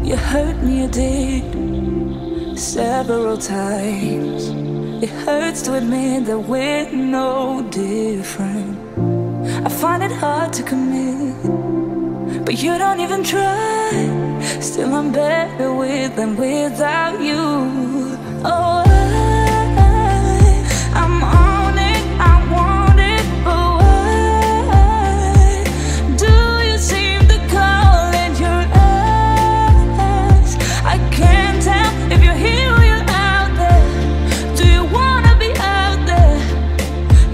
You hurt me, you did, several times. It hurts to admit that we're no different. I find it hard to commit, but you don't even try. Still I'm better with than without you. Oh, I'm on it, I want it, but why do you seem to call in your eyes? I can't tell if you're here or you're out there. Do you wanna be out there?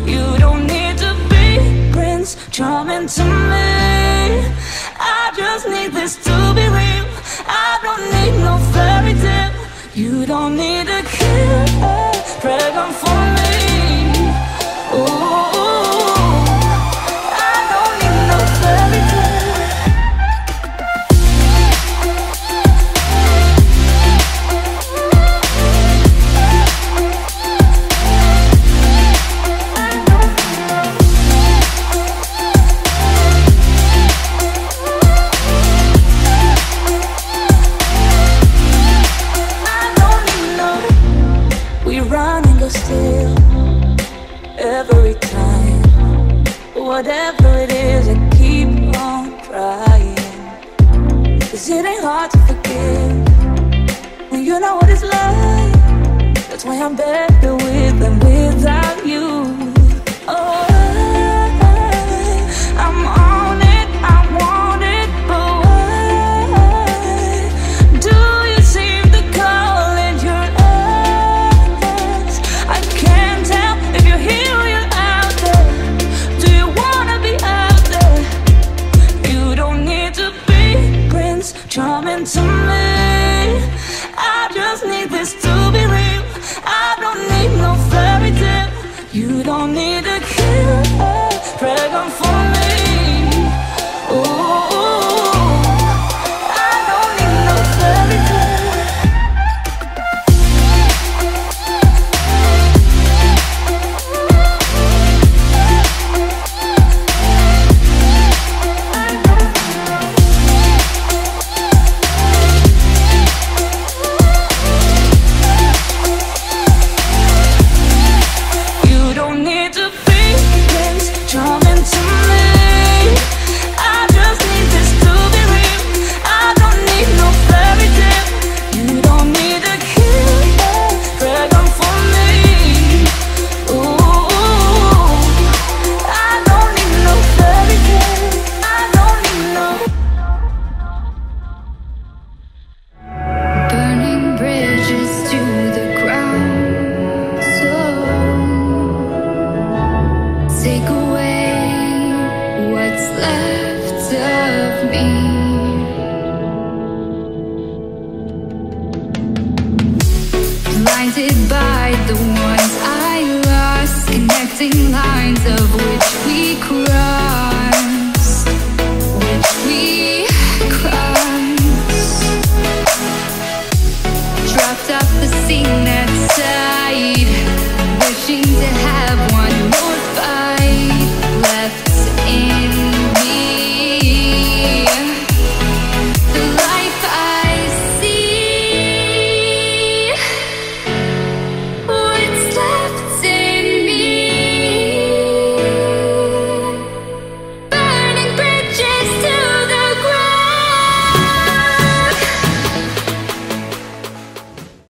You don't need to be Prince Charming to me. I just need this to be real. I don't need no fairy tale. You don't need a killer dragon for me. Ooh, I don't need no fairy tale. Still, every time, whatever it is, I keep on trying. 'Cause it ain't hard to forgive when you know what it's like. That's why I'm better with than without you. Oh, I'm on it, I want it, but why do you seem to call in your eyes? I can't tell if you're here or you're out there. Do you wanna be out there? left of me. Blinded by the ones I lost, connecting lines of which